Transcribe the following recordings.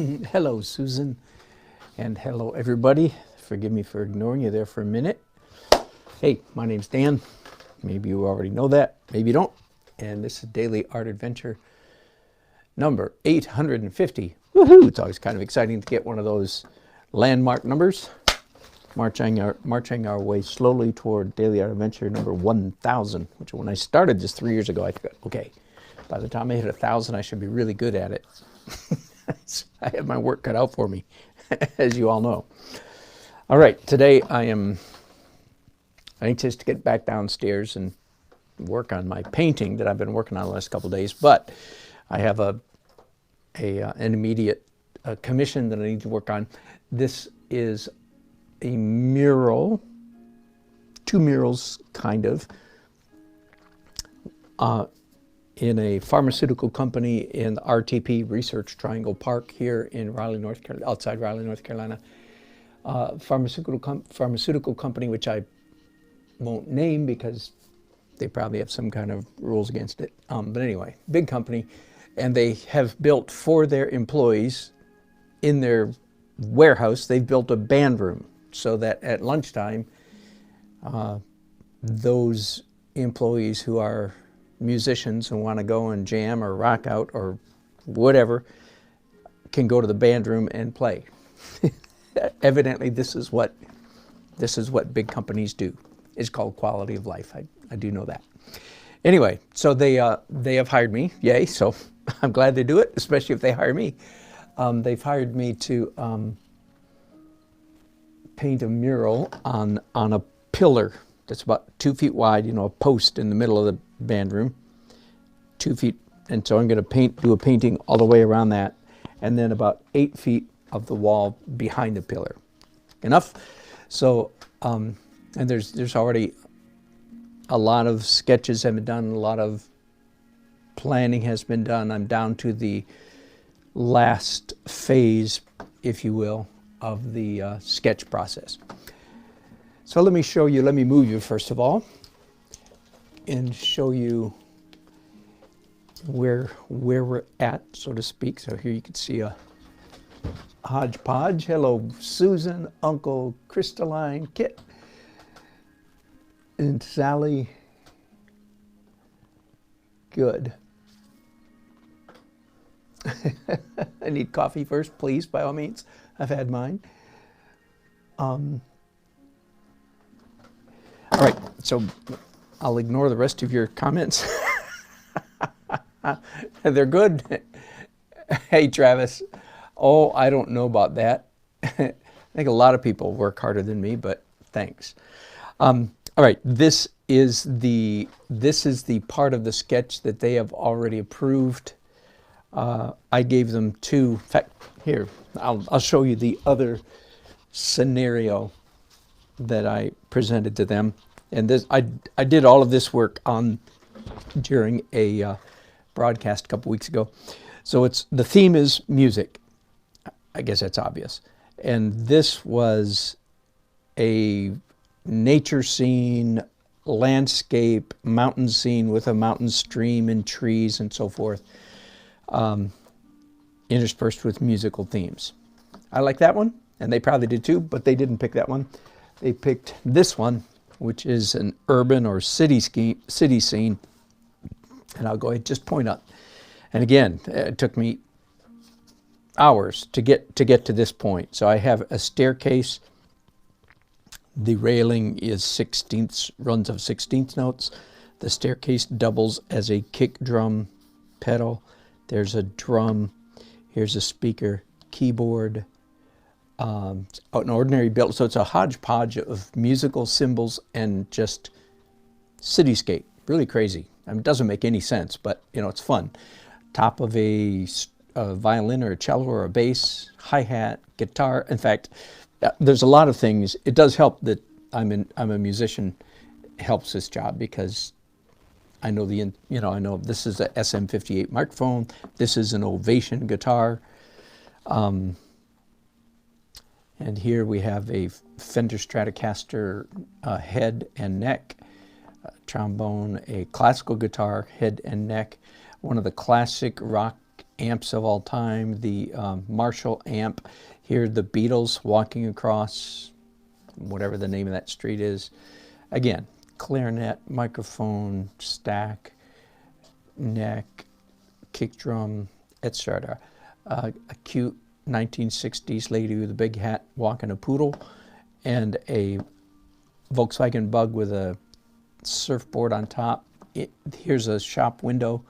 Hello, Susan, and hello, everybody. Forgive me for ignoring you there for a minute. Hey, my name's Dan. Maybe you already know that, maybe you don't. And this is Daily Art Adventure number 850. Woohoo! It's always kind of exciting to get one of those landmark numbers. Marching our way slowly toward Daily Art Adventure number 1000, which when I started this 3 years ago, I thought, okay, by the time I hit 1,000, I should be really good at it. I have my work cut out for me, as you all know. All right, today I am anxious to get back downstairs and work on my painting that I've been working on the last couple of days, but I have an immediate commission that I need to work on. This is a mural, two murals kind of, in a pharmaceutical company in RTP, Research Triangle Park, here in Raleigh, North Carolina, outside Raleigh, North Carolina. Pharmaceutical company, which I won't name because they probably have some kind of rules against it. But anyway, big company, and they have built for their employees in their warehouse, they've built a band room so that at lunchtime, those employees who are musicians and want to go and jam or rock out or whatever can go to the band room and play. Evidently, this is what big companies do. It's called quality of life. I do know that. Anyway, so they have hired me. Yay! So I'm glad they do it, especially if they hire me. They've hired me to paint a mural on a pillar that's about 2 feet wide. You know, a post in the middle of the band room, 2 feet. And so I'm going to do a painting all the way around that, and then about 8 feet of the wall behind the pillar. Enough? So, and there's already a lot of sketches have been done, a lot of planning has been done. I'm down to the last phase, if you will, of the sketch process. So let me show you, let me move you first of all, and show you where we're at, so to speak. So here you can see a hodgepodge. Hello, Susan, Uncle Crystalline, Kit, and Sally. Good. I need coffee first, please, by all means. I've had mine. All right, so I'll ignore the rest of your comments. They're good. Hey, Travis. Oh, I don't know about that. I think a lot of people work harder than me, but thanks. All right, this is the part of the sketch that they have already approved. I gave them two. In fact, here I'll show you the other scenario that I presented to them. And this I did all of this work during a broadcast a couple weeks ago. So the theme is music. I guess that's obvious. And this was a nature scene, landscape, mountain scene with a mountain stream and trees and so forth, interspersed with musical themes. I like that one, and they probably did too, but they didn't pick that one. They picked this one, which is an urban or city scene. And I'll go ahead and just point out. And again, it took me hours to get to this point. So I have a staircase. The railing is runs of 16th notes. The staircase doubles as a kick drum pedal. There's a drum. Here's a speaker, keyboard, an ordinary build. So it's a hodgepodge of musical symbols and just cityscape. Really crazy. I mean, it doesn't make any sense, but you know, it's fun. Top of a violin or a cello or a bass, hi-hat, guitar. In fact, there's a lot of things. It does help that I'm a musician. It helps this job because I know I know this is a SM58 microphone. This is an Ovation guitar. And here we have a Fender Stratocaster head and neck, trombone, a classical guitar head and neck, one of the classic rock amps of all time, the Marshall amp. Here, the Beatles walking across whatever the name of that street is. Again, clarinet, microphone, stack, neck, kick drum, etc. A cute 1960s lady with a big hat walking a poodle, and a Volkswagen Bug with a surfboard on top. Here's a shop window.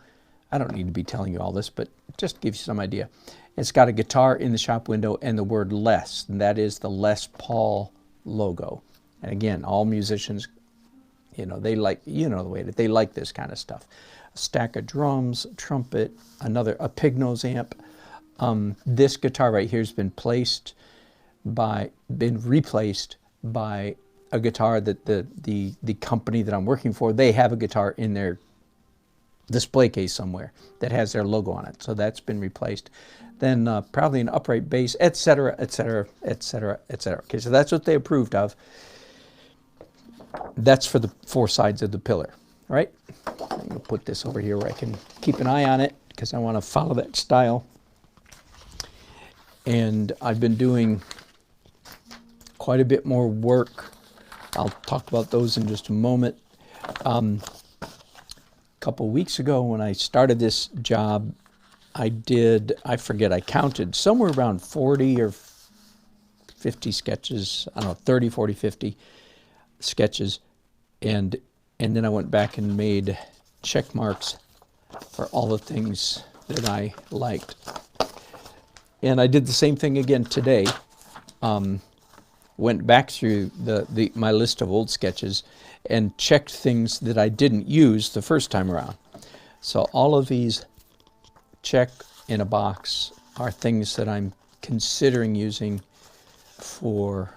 I don't need to be telling you all this, but just to give you some idea. It's got a guitar in the shop window and the word Les, and that is the Les Paul logo. And again, all musicians, you know, they like, you know the way that they like this kind of stuff. A stack of drums, trumpet, a pig nose amp. This guitar right here has been replaced by a guitar that the company that I'm working for, they have a guitar in their display case somewhere that has their logo on it. So that's been replaced. Then probably an upright bass, etc., etc., etc., etc. Okay, so that's what they approved of. That's for the four sides of the pillar, right? I'm going to put this over here where I can keep an eye on it because I want to follow that style. And I've been doing quite a bit more work. I'll talk about those in just a moment. A couple weeks ago when I started this job, I counted somewhere around 40 or 50 sketches, I don't know, 30, 40, 50 sketches. And then I went back and made check marks for all the things that I liked. And I did the same thing again today. Went back through my list of old sketches and checked things that I didn't use the first time around. So all of these check in a box are things that I'm considering using for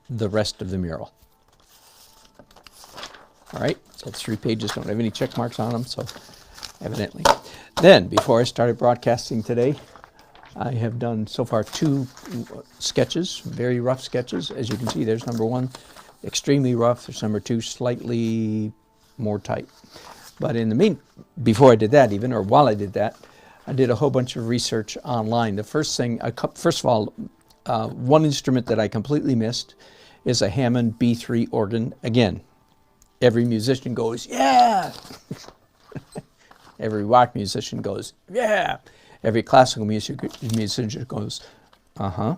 the rest of the mural. All right, so 3 pages don't have any check marks on them, so evidently. Then, before I started broadcasting today, I have done so far 2 sketches, very rough sketches. As you can see, there's number 1, extremely rough. There's number 2, slightly more tight. But before I did that even, or while I did that, I did a whole bunch of research online. The first of all, one instrument that I completely missed is a Hammond B3 organ. Again, every musician goes, yeah! Every rock musician goes, yeah! Every classical musician goes, uh-huh.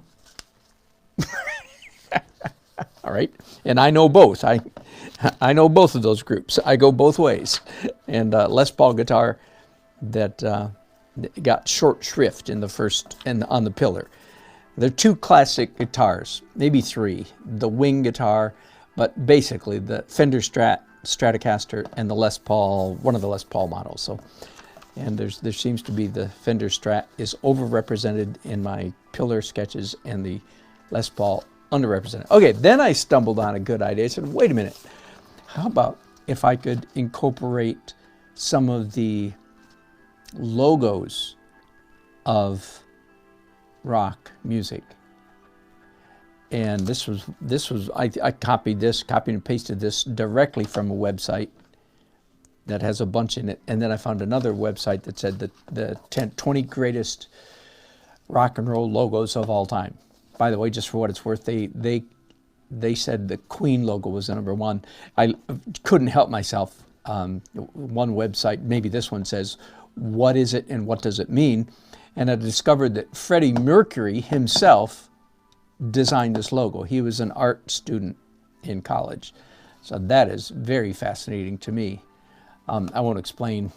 All right, and I know both. I know both of those groups. I go both ways. And Les Paul guitar that got short shrift in the first and on the pillar. There are 2 classic guitars, maybe 3. The wing guitar, but basically the Fender Stratocaster and the Les Paul, one of the Les Paul models. So, and there seems to be the Fender Strat is overrepresented in my pillar sketches and the Les Paul underrepresented. Okay, then I stumbled on a good idea. I said, wait a minute, how about if I could incorporate some of the logos of rock music? And I copied and pasted this directly from a website that has a bunch in it. And then I found another website that said that the 20 greatest rock and roll logos of all time. By the way, just for what it's worth, they said the Queen logo was the number 1. I couldn't help myself. One website, maybe this one, says, what is it and what does it mean? And I discovered that Freddie Mercury himself designed this logo. He was an art student in college. So that is very fascinating to me. I won't explain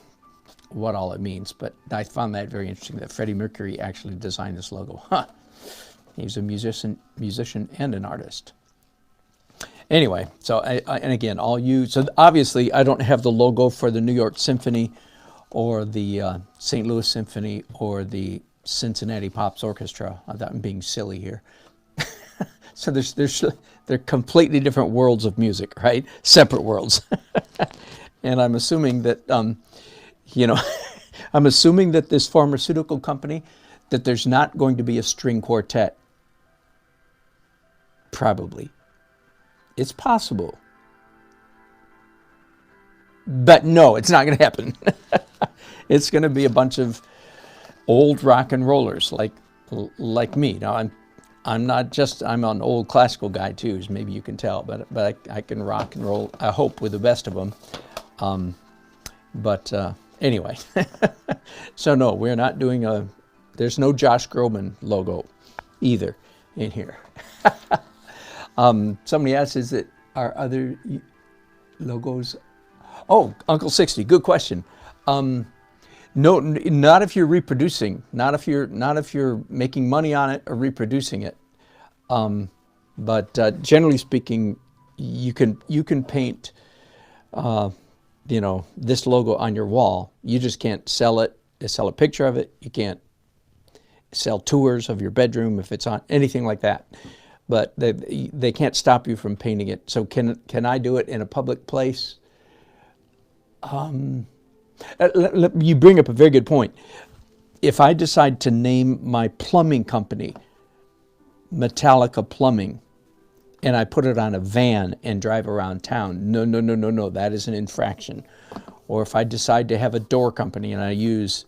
what all it means, but I found that very interesting that Freddie Mercury actually designed this logo. Huh. He was a musician and an artist. Anyway, so and again, so obviously I don't have the logo for the New York Symphony or the St. Louis Symphony or the Cincinnati Pops Orchestra. I'm being silly here. So they're completely different worlds of music, right? Separate worlds. And I'm assuming that, I'm assuming that this pharmaceutical company, that there's not going to be a string quartet. Probably. It's possible. But no, it's not going to happen. It's going to be a bunch of old rock and rollers like me. Now I'm not just, I'm an old classical guy too, as maybe you can tell, but I can rock and roll, I hope, with the best of them. Anyway, so no, we're not doing there's no Josh Groban logo either in here. Somebody asked, are other logos? Oh, Uncle 60, good question. No, not if you're reproducing, not if you're making money on it or reproducing it. But generally speaking, you can paint, this logo on your wall. You just can't sell a picture of it. You can't sell tours of your bedroom if it's on anything like that. But they can't stop you from painting it. So can I do it in a public place? You bring up a very good point. If I decide to name my plumbing company Metallica Plumbing, and I put it on a van and drive around town, no, that is an infraction. Or if I decide to have a door company and I use,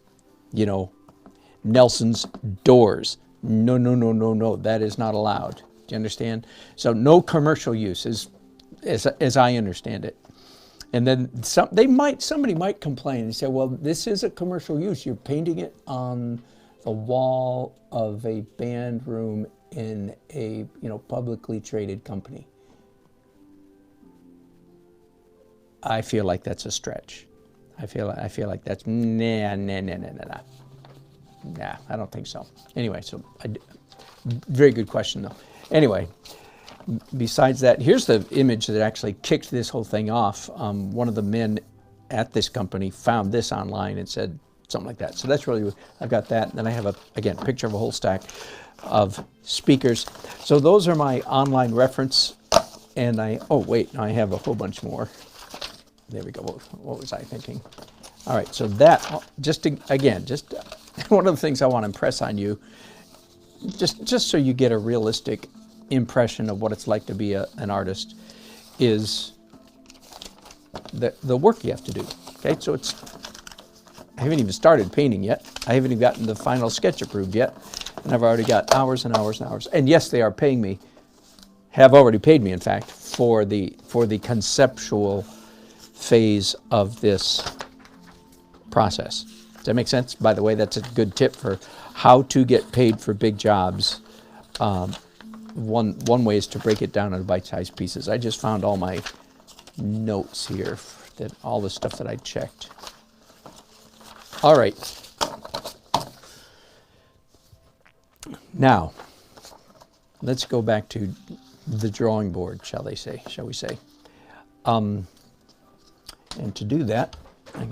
Nelson's Doors, no, that is not allowed. Do you understand? So no commercial use as I understand it. And then somebody might complain and say, well, this is a commercial use. You're painting it on the wall of a band room in a publicly traded company. I feel like that's a stretch. I feel like that's nah. Nah, I don't think so. Anyway, very good question though. Anyway, besides that, here's the image that actually kicked this whole thing off. One of the men at this company found this online and said something like that. So that's really, I've got that. And then I have a picture of a whole stack of speakers. So those are my online reference. And I have a whole bunch more. There we go. What was I thinking? All right, so that, just one of the things I want to impress on you, just so you get a realistic impression of what it's like to be an artist, is the work you have to do. Okay, so I haven't even started painting yet. I haven't even gotten the final sketch approved yet, and I've already got hours and hours and hours. And yes, they are paying me, have already paid me, in fact, for the conceptual phase of this process. Does that make sense? By the way, that's a good tip for how to get paid for big jobs. One way is to break it down into bite-sized pieces. I just found all my notes here, all the stuff that I checked. All right. Now, let's go back to the drawing board, shall we say. And to do that, I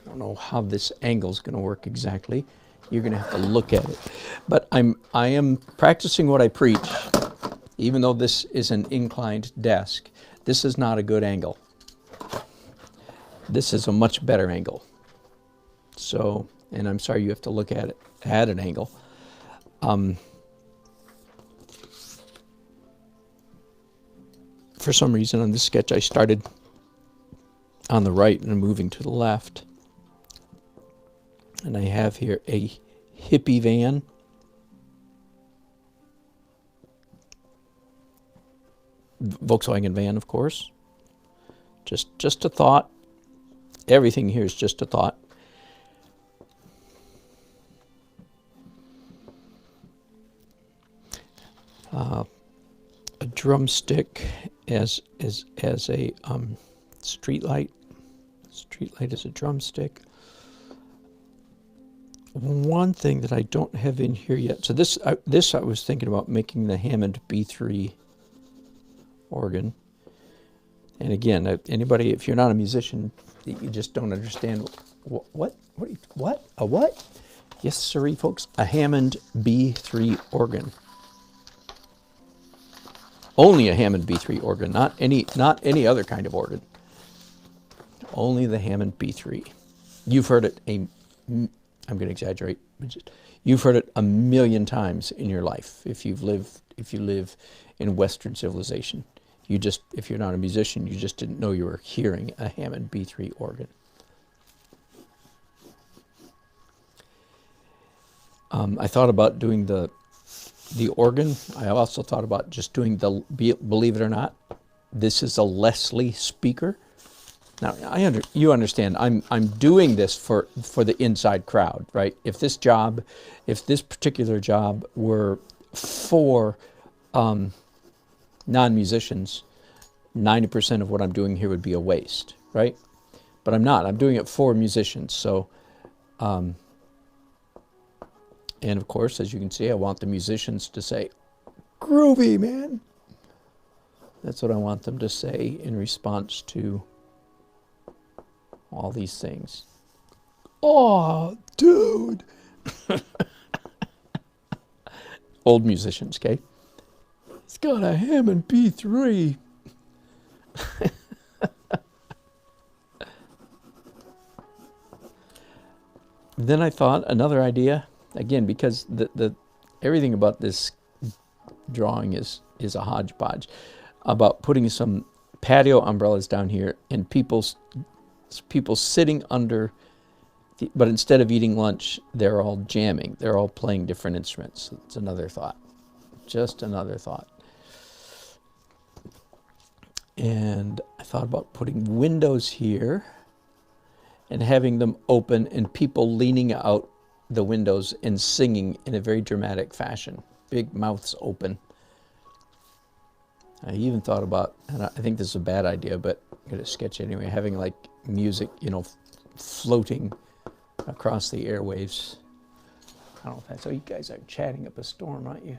don't know how this angle is going to work exactly. You're going to have to look at it. But I am practicing what I preach. Even though this is an inclined desk, this is not a good angle. This is a much better angle. So, and I'm sorry you have to look at it at an angle. For some reason on this sketch I started on the right and moving to the left. And I have here a hippie van. Volkswagen van, of course. Just a thought. Everything here is just a thought. A drumstick as a street light. Street light is a drumstick. One thing that I don't have in here yet. So this I was thinking about making the Hammond B3 organ. And again, anybody, if you're not a musician, you just don't understand what? A what? Yes, sirree, folks. A Hammond B3 organ. Only a Hammond B3 organ, not any other kind of organ. Only the Hammond B3. You've heard it I'm going to exaggerate. You've heard it a million times in your life if you live in Western civilization. If you're not a musician, you just didn't know you were hearing a Hammond B3 organ. I thought about doing the organ. I also thought about just doing believe it or not, this is a Leslie speaker. Now, you understand, I'm doing this for the inside crowd, right? If this particular job were for non-musicians, 90% of what I'm doing here would be a waste, right? But I'm not. I'm doing it for musicians. So, and of course, as you can see, I want the musicians to say, "Groovy, man." That's what I want them to say in response to all these things. "Oh, dude." Old musicians, okay? "It's got a Hammond B3. Then I thought another idea, again, because the everything about this drawing is a hodgepodge, about putting some patio umbrellas down here and people sitting under, but instead of eating lunch, they're all jamming. They're all playing different instruments. It's another thought. Just another thought. And I thought about putting windows here and having them open and people leaning out the windows and singing in a very dramatic fashion. Big mouths open. I even thought about, and I think this is a bad idea, but I'm going to sketch anyway, having like music, floating across the airwaves. I don't know if that's, so you guys are chatting up a storm, aren't you?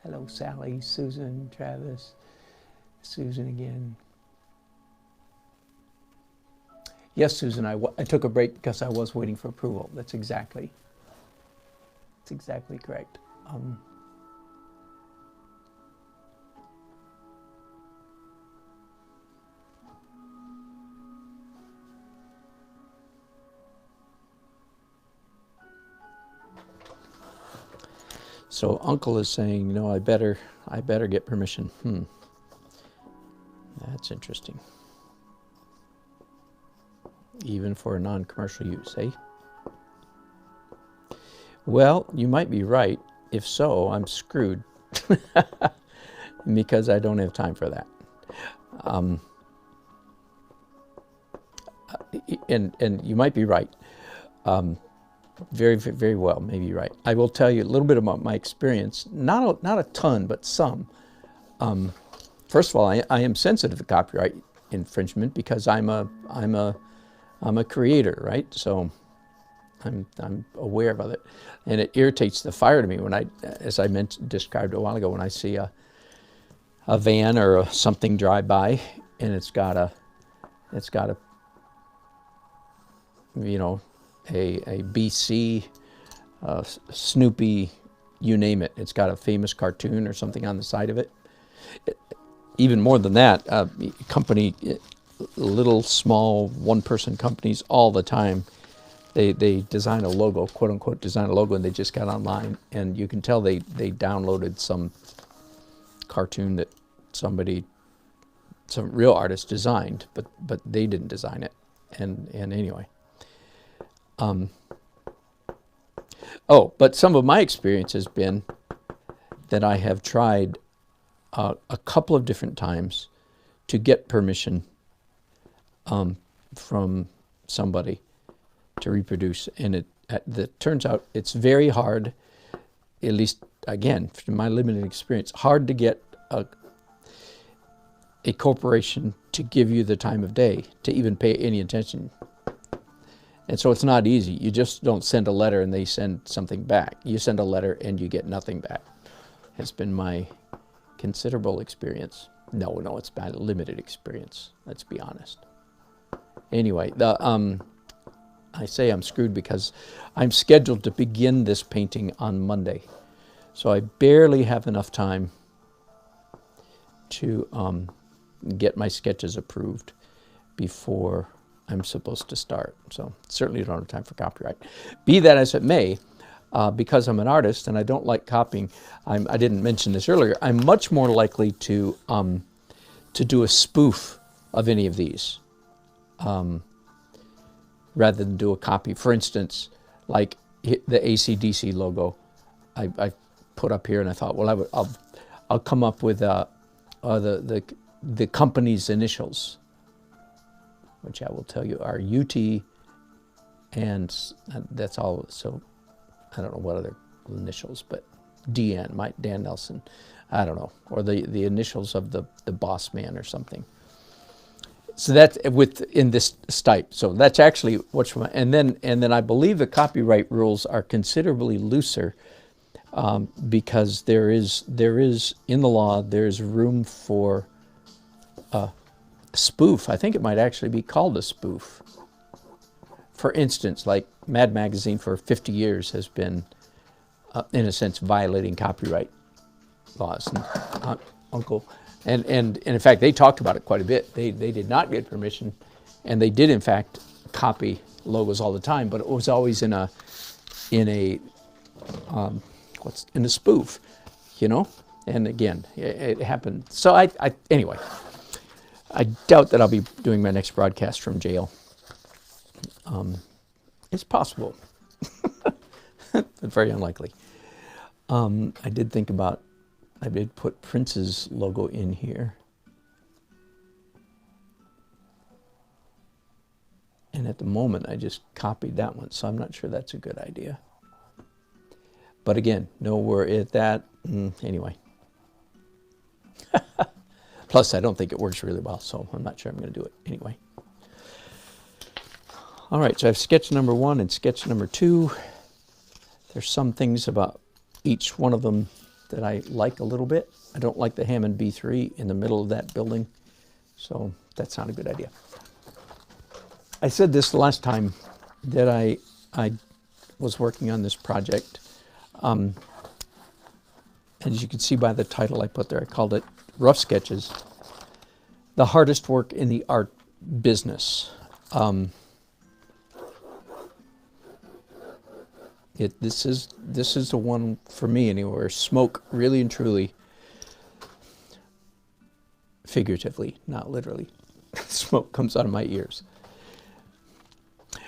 Hello, Sally, Susan, Travis, Susan again. Yes, Susan, I took a break because I was waiting for approval. That's exactly correct. So Uncle is saying, I better get permission. That's interesting. Even for a non-commercial use, eh? Well, you might be right. If so, I'm screwed because I don't have time for that. And you might be right. Very, very well, maybe you're right. I will tell you a little bit about my experience. Not a ton, but some. First of all, I am sensitive to copyright infringement because I'm a creator, right? So I'm aware of it, and it irritates the fire to me when as I described a while ago, when I see a van or something drive by and it's got a BC, Snoopy, you name it. It's got a famous cartoon or something on the side of it. Even more than that, little small one-person companies all the time, they design a logo, quote unquote design a logo, and they just got online and you can tell they downloaded some cartoon that some real artist designed, but they didn't design it. And anyway. But some of my experience has been that I have tried a couple of different times to get permission from somebody to reproduce, and it turns out it's very hard, at least again from my limited experience, hard to get a corporation to give you the time of day to even pay any attention. And so it's not easy. You just don't send a letter and they send something back. You send a letter and you get nothing back. Has been my considerable experience. No, it's my limited experience. Let's be honest. Anyway, I say I'm screwed because I'm scheduled to begin this painting on Monday. So I barely have enough time to get my sketches approved before I'm supposed to start. So certainly don't have time for copyright. Be that as it may, because I'm an artist and I don't like copying, I didn't mention this earlier, I'm much more likely to do a spoof of any of these rather than do a copy. For instance, like the AC/DC logo I put up here, and I thought, well, I'll come up with the company's initials, which I will tell you are UT, and that's all. So I don't know what other initials, but DN, Dan Nelson, I don't know, or the initials of the boss man or something. So that's in this type. So that's actually what's from, and then I believe the copyright rules are considerably looser, because there is in the law there's room for spoof. I think it might actually be called a spoof. For instance, like Mad Magazine for 50 years has been, in a sense, violating copyright laws. And, Uncle. And in fact, they talked about it quite a bit. They did not get permission, and they did in fact copy logos all the time, but it was always in a spoof, you know. And again, it happened. So anyway, I doubt that I'll be doing my next broadcast from jail. It's possible, but very unlikely. I did think about. I did put Prince's logo in here. And at the moment, I just copied that one, so I'm not sure that's a good idea. But again, no worry at that. Anyway. Plus, I don't think it works really well, so I'm not sure I'm going to do it anyway. All right, so I have sketch number 1 and sketch number 2. There's some things about each one of them that I like a little bit. I don't like the Hammond B3 in the middle of that building, so that's not a good idea. I said this the last time that I was working on this project. As you can see by the title I put there, I called it Rough Sketches, the hardest work in the art business. This is the one for me anyway, where smoke really and truly, figuratively, not literally, smoke comes out of my ears.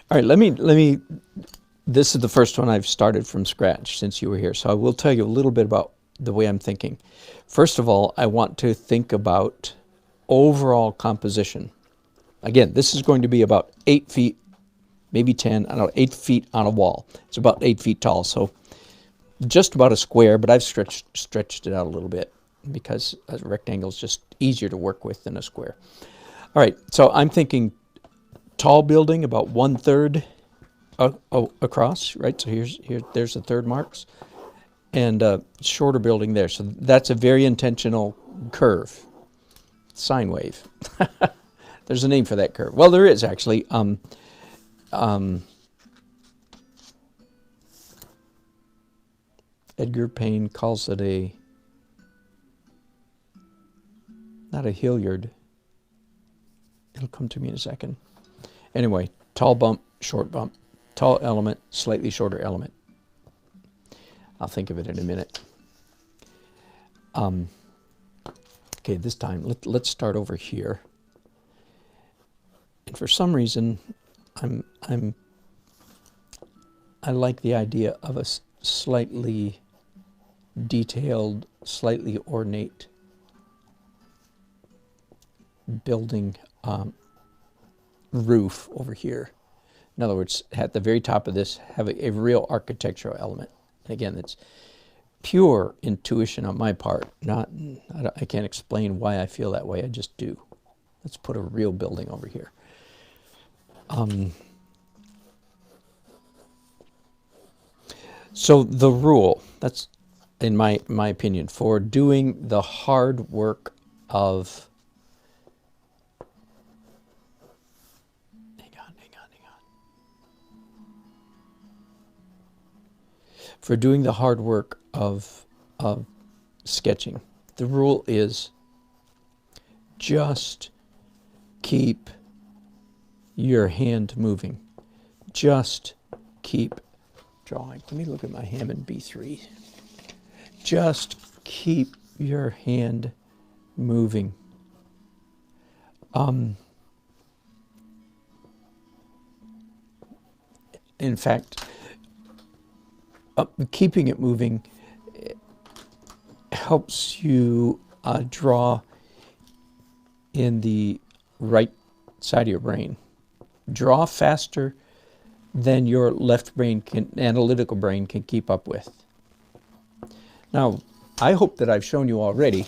All right, let me. This is the first one I've started from scratch since you were here, so I will tell you a little bit about the way I'm thinking. First of all, I want to think about overall composition. Again, this is going to be about 8 feet. Maybe 10, I don't know, 8 feet on a wall. It's about 8 feet tall, so just about a square, but I've stretched it out a little bit because a rectangle is just easier to work with than a square. All right, so I'm thinking tall building about 1/3 across, right? So there's the third marks, and shorter building there. So that's a very intentional curve, sine wave. There's a name for that curve. Well, there is actually. Edgar Payne calls it not a Hilliard. It'll come to me in a second. Anyway, tall bump, short bump, tall element, slightly shorter element. I'll think of it in a minute. Okay, this time let's start over here. And for some reason, I like the idea of a slightly detailed, slightly ornate building roof over here. In other words, at the very top of this, have a real architectural element. And again, it's pure intuition on my part. I can't explain why I feel that way. I just do. Let's put a real building over here. So the rule, that's in my opinion, for doing the hard work of, hang on. For doing the hard work of sketching, the rule is just keep your hand moving. Just keep drawing. Let me look at my Hammond B3. Just keep your hand moving. In fact, keeping it moving helps you draw in the right side of your brain. Draw faster than your left brain analytical brain can keep up with. Now, I hope that I've shown you already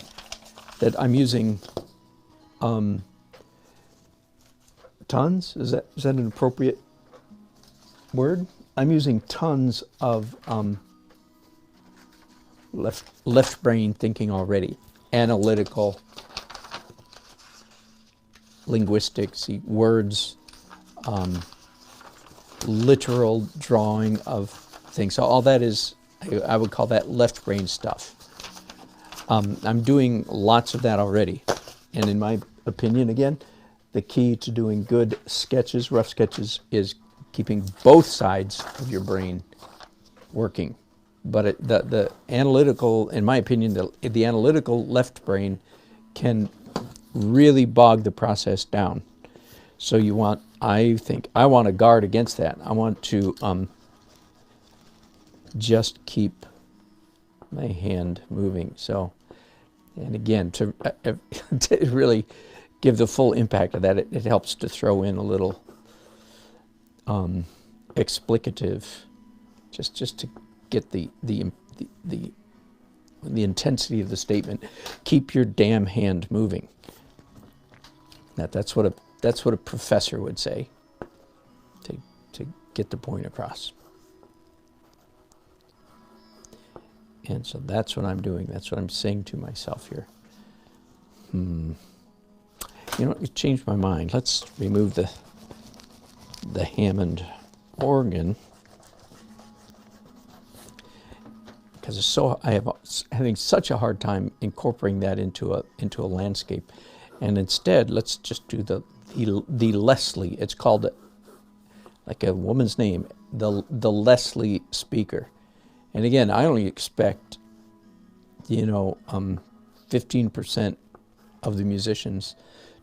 that I'm using tons. Is that an appropriate word? I'm using tons of left brain thinking already. Analytical, linguistics, words, literal drawing of things. So all that is, I would call that left brain stuff. I'm doing lots of that already. And in my opinion, again, the key to doing good sketches, rough sketches, is keeping both sides of your brain working. But the analytical, in my opinion, the analytical left brain can really bog the process down. So you want, I think, I want to guard against that. I want to just keep my hand moving. So, and again, to really give the full impact of that, it helps to throw in a little explicative, just to get the intensity of the statement. Keep your damn hand moving. That's what a professor would say to get the point across. And so that's what I'm doing. That's what I'm saying to myself here. You know, it changed my mind. Let's remove the Hammond organ, because I have having such a hard time incorporating that into a landscape. And instead, let's just do the Leslie. It's called, like a woman's name, the Leslie speaker. And again, I only expect, 15% of the musicians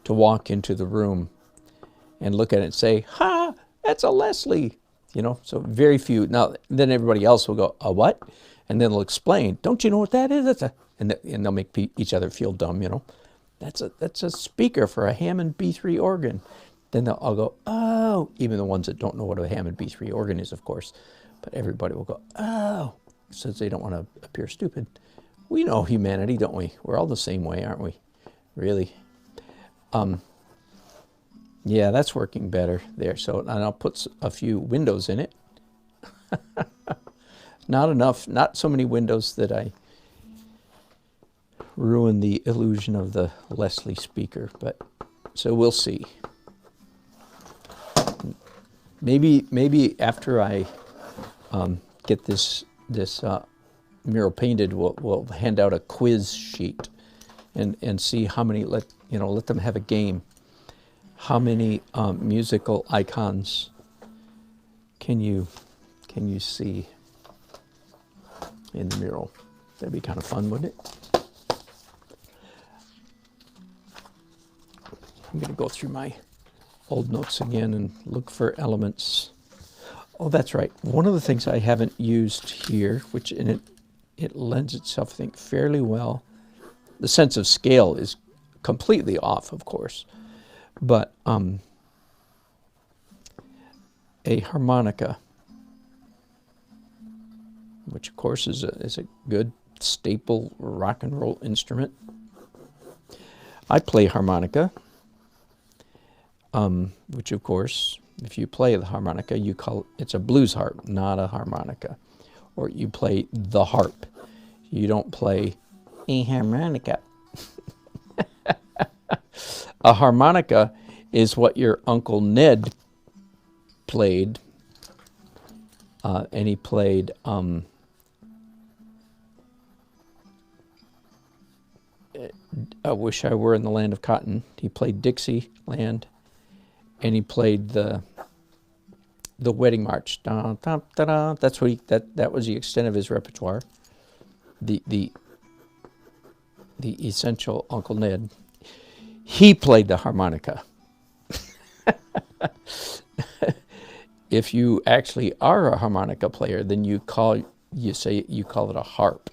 to walk into the room and look at it and say, "Ha, that's a Leslie." So very few. Now, then everybody else will go, "A what?" And then they'll explain, "Don't you know what that is? That's a," and they'll make each other feel dumb, That's a speaker for a Hammond B3 organ. Then I'll go, "Oh," even the ones that don't know what a Hammond B3 organ is, of course. But everybody will go, "Oh," since they don't want to appear stupid. We know humanity, don't we? We're all the same way, aren't we? Really? Yeah, that's working better there. So, and I'll put a few windows in it. Not enough, not so many windows that I ruin the illusion of the Leslie speaker, but so we'll see. Maybe after I get this mural painted, we'll hand out a quiz sheet and see how many. Let them have a game. How many musical icons can you see in the mural? That'd be kind of fun, wouldn't it? I'm going to go through my old notes again and look for elements. Oh, that's right. One of the things I haven't used here, which in it lends itself, I think, fairly well. The sense of scale is completely off, of course, but a harmonica, which of course is a good staple rock and roll instrument. I play harmonica. Which of course, if you play the harmonica, it's a blues harp, not a harmonica. Or you play the harp. You don't play a harmonica. A harmonica is what your Uncle Ned played, and he played I Wish I Were in the Land of Cotton. He played Dixieland. And he played the wedding march. Da, da, da, da. That's what that was the extent of his repertoire. The essential Uncle Ned. He played the harmonica. If you actually are a harmonica player, then you call you call it a harp,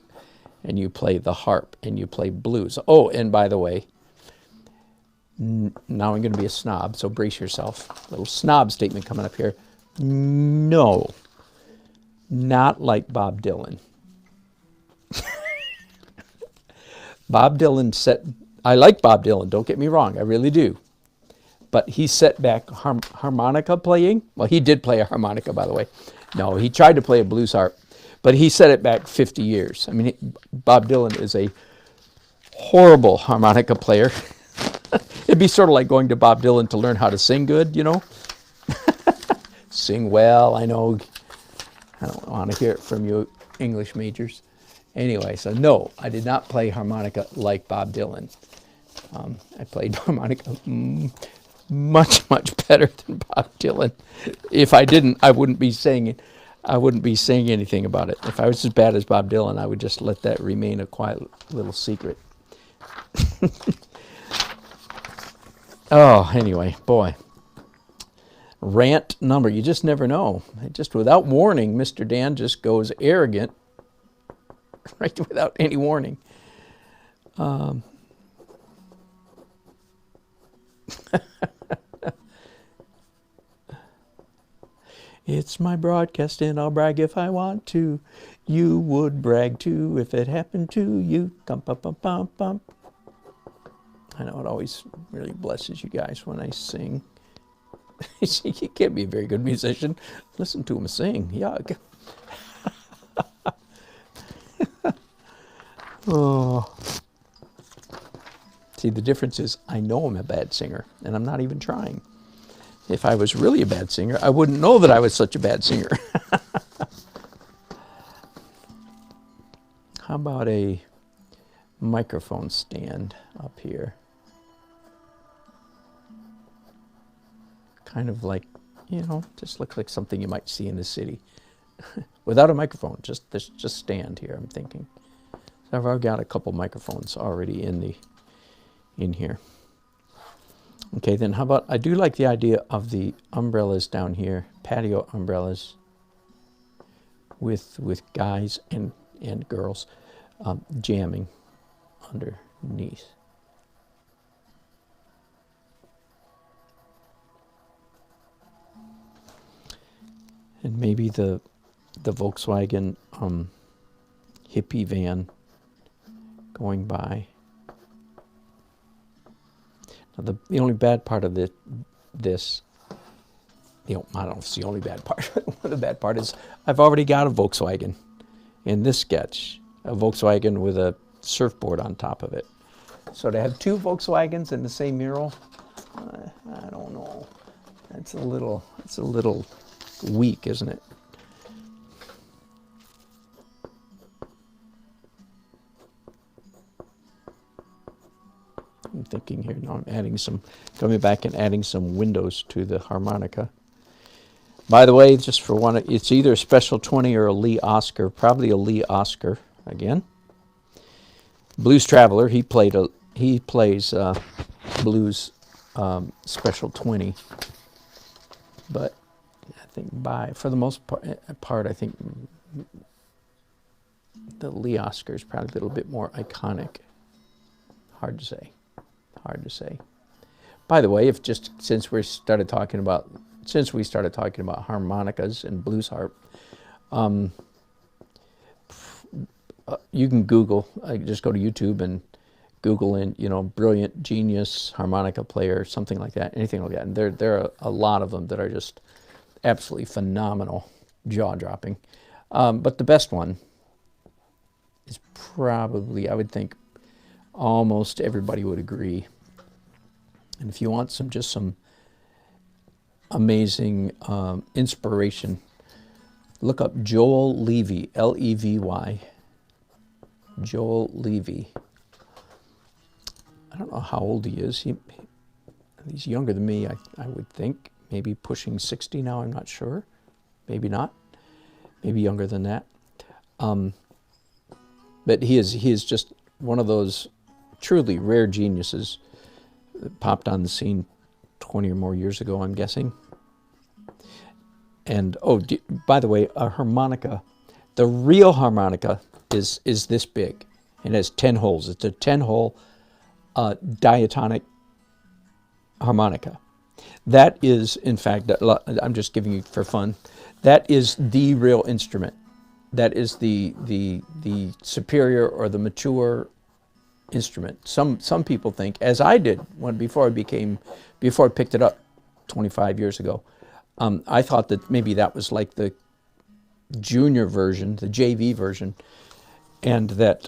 and you play the harp, and you play blues. Oh, and by the way, now I'm going to be a snob, so brace yourself. A little snob statement coming up here. No, not like Bob Dylan. Bob Dylan I like Bob Dylan, don't get me wrong, I really do. But he set back harmonica playing. Well, he did play a harmonica, by the way. No, he tried to play a blues harp, but he set it back 50 years. I mean, Bob Dylan is a horrible harmonica player. It'd be sort of like going to Bob Dylan to learn how to sing good, you know? Sing well, I know. I don't want to hear it from you English majors. Anyway, so no, I did not play harmonica like Bob Dylan. I played harmonica much, much better than Bob Dylan. If I didn't, I wouldn't be saying anything about it. If I was as bad as Bob Dylan, I would just let that remain a quiet little secret. Oh, anyway, boy. Rant number, you just never know. Just without warning, Mr. Dan just goes arrogant, right, without any warning. It's my broadcast and I'll brag if I want to. You would brag too if it happened to you. Bum, bum, bum, bum, bum. I know it always really blesses you guys when I sing. You can't be a very good musician. Listen to him sing. Yuck. Oh. See, the difference is I know I'm a bad singer, and I'm not even trying. If I was really a bad singer, I wouldn't know that I was such a bad singer. How about a microphone stand up here? Kind of like, you know, just looks like something you might see in the city. Without a microphone, just stand here, I'm thinking. So I've already got a couple microphones already in here. Okay, then how about, I do like the idea of the umbrellas down here, patio umbrellas with guys and girls jamming underneath. And maybe the Volkswagen hippie van going by. Now the only bad part of this, you know, I don't know if it's the only bad part. One of the bad part is I've already got a Volkswagen in this sketch, a Volkswagen with a surfboard on top of it. So to have two Volkswagens in the same mural, I don't know. It's a little weak, isn't it? I'm thinking here now. I'm adding coming back and adding some windows to the harmonica. By the way, just for one, it's either a Special 20 or a Lee Oscar. Probably a Lee Oscar again. Blues Traveler. He plays blues Special 20, but I think for the most part, I think the Lee Oscar is probably a little bit more iconic. Hard to say. Hard to say. By the way, since we started talking about harmonicas and blues harp, you can Google. Just go to YouTube and Google in, you know, brilliant genius harmonica player, something like that, anything like that. And there are a lot of them that are just absolutely phenomenal, jaw-dropping. But the best one is probably, I would think, almost everybody would agree. And if you want some amazing inspiration, look up Joel Levy, L-E-V-Y. Joel Levy. I don't know how old he is. He's younger than me, I would think. Maybe pushing 60 now, I'm not sure. Maybe not. Maybe younger than that. But he is just one of those truly rare geniuses that popped on the scene 20 or more years ago, I'm guessing. And, oh, by the way, a harmonica The real harmonica is this big, and has 10 holes. It's a 10-hole diatonic harmonica. That is, in fact, I'm just giving you for fun, that is the real instrument. That is the superior or the mature instrument. Some people think, as I did before I picked it up 25 years ago, I thought that maybe that was like the junior version, the JV version, and that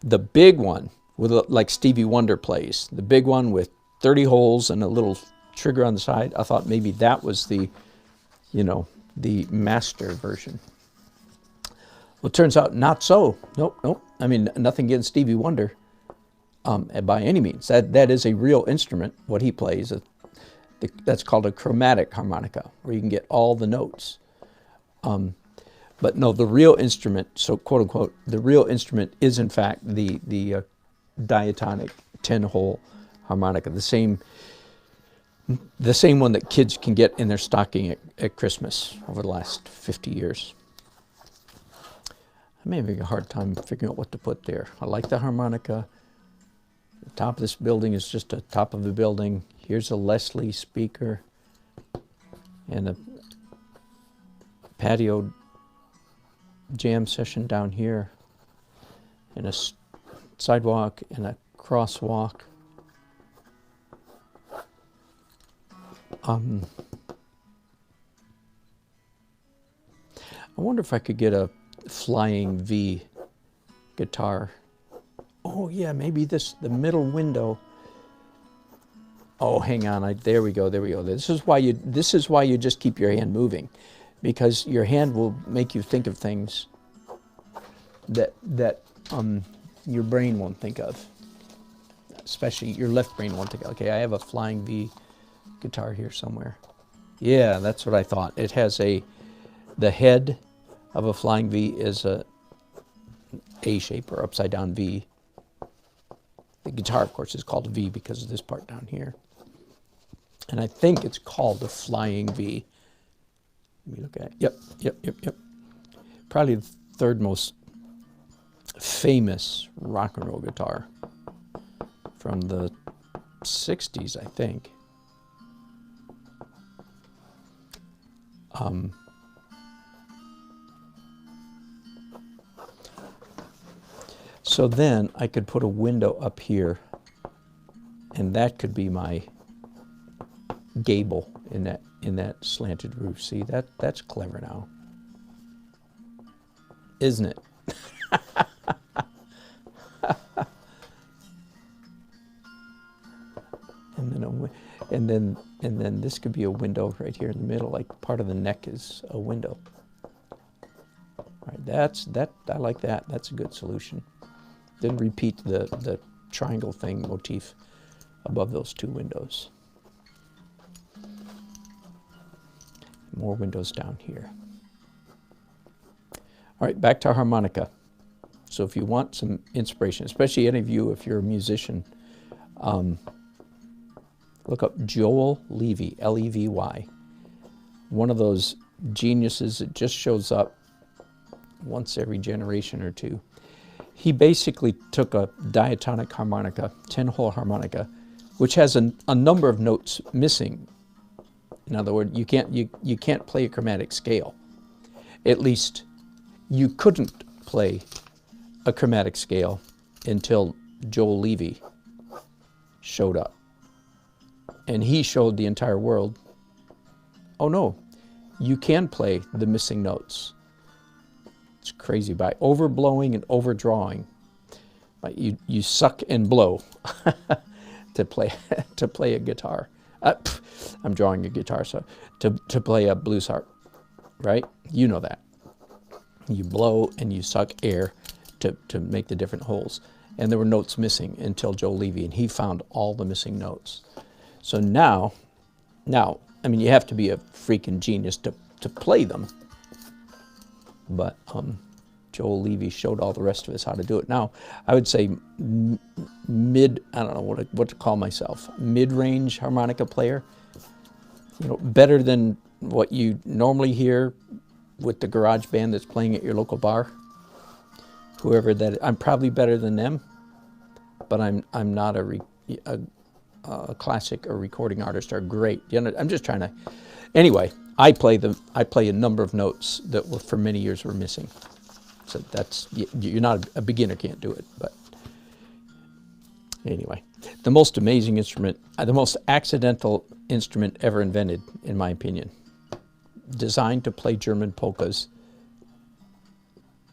the big one, with like Stevie Wonder plays, the big one with 30 holes and a little trigger on the side, I thought maybe that was the master version. Well, it turns out not so. Nope. I mean, nothing against Stevie Wonder by any means. That is a real instrument, what he plays. That's called a chromatic harmonica, where you can get all the notes. But no, the real instrument, so quote unquote, the real instrument is in fact the diatonic 10-hole harmonica, the same one that kids can get in their stocking at Christmas over the last 50 years. I'm having a hard time figuring out what to put there. I like the harmonica. The top of this building is just a top of the building. Here's a Leslie speaker and a patio jam session down here, and a sidewalk and a crosswalk. I wonder if I could get a flying V guitar. Oh yeah, maybe the middle window. Oh, hang on. There we go. This is why you just keep your hand moving, because your hand will make you think of things that your brain won't think of. Especially your left brain won't think of. Okay, I have a flying V guitar here somewhere. Yeah, that's what I thought. It has the head of a flying V is a shape or upside down V. The guitar, of course, is called a V because of this part down here. And I think it's called the flying V. Let me look at it. Yep. Probably the third most famous rock and roll guitar from the 60s, I think. So then I could put a window up here, and that could be my gable in that slanted roof. See, that's clever now, isn't it? And then this could be a window right here in the middle, like part of the neck is a window. All right, I like that. That's a good solution. Then repeat the triangle thing motif above those two windows. More windows down here. All right, back to harmonica. So if you want some inspiration, especially any of you, if you're a musician, look up Joel Levy, L-E-V-Y. One of those geniuses that just shows up once every generation or two. He basically took a diatonic harmonica, 10-hole harmonica, which has a number of notes missing. In other words, you can't play a chromatic scale. At least you couldn't play a chromatic scale until Joel Levy showed up. And he showed the entire world, oh no, you can play the missing notes. It's crazy. By overblowing and overdrawing, you suck and blow to play a guitar. I'm drawing a guitar, so to play a blues harp, right? You know that. You blow and you suck air to make the different holes. And there were notes missing until Joel Levy, and he found all the missing notes. So now, I mean, you have to be a freaking genius to play them. But Joel Levy showed all the rest of us how to do it. Now, I would say I don't know what to call myself, mid-range harmonica player. You know, better than what you normally hear with the garage band that's playing at your local bar. Whoever that, I'm probably better than them, but I'm not a classic or recording artist or great. You know, I'm just trying to. Anyway, I play a number of notes that were for many years were missing. So that's, you're not a beginner, can't do it. But anyway, the most amazing instrument, the most accidental instrument ever invented, in my opinion. Designed to play German polkas,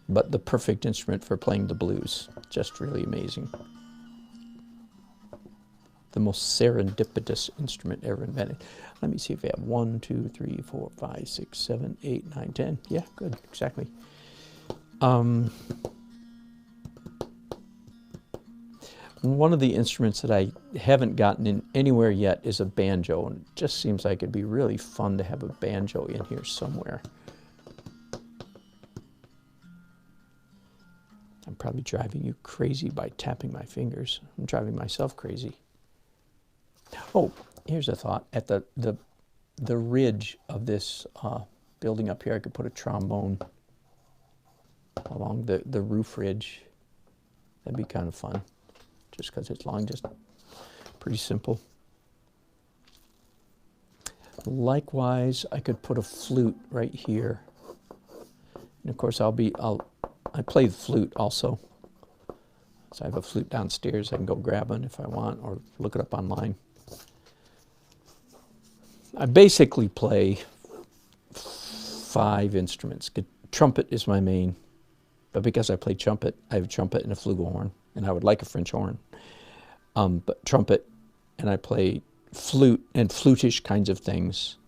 but the perfect instrument for playing the blues. Just really amazing. The most serendipitous instrument ever invented. Let me see if we have 1, 2, 3, 4, 5, 6, 7, 8, 9, 10. Yeah, good, exactly. One of the instruments that I haven't gotten in anywhere yet is a banjo, and it just seems like it'd be really fun to have a banjo in here somewhere. I'm probably driving you crazy by tapping my fingers. I'm driving myself crazy. Oh, here's a thought. At the ridge of this building up here, I could put a trombone along the roof ridge. That'd be kind of fun. Just because it's long, just pretty simple. Likewise, I could put a flute right here. And of course, I play the flute also. So I have a flute downstairs. I can go grab one if I want, or look it up online. I basically play 5 instruments. Trumpet is my main, but because I play trumpet, I have a trumpet and a flugelhorn, and I would like a French horn. But trumpet, and I play flute and flutish kinds of things,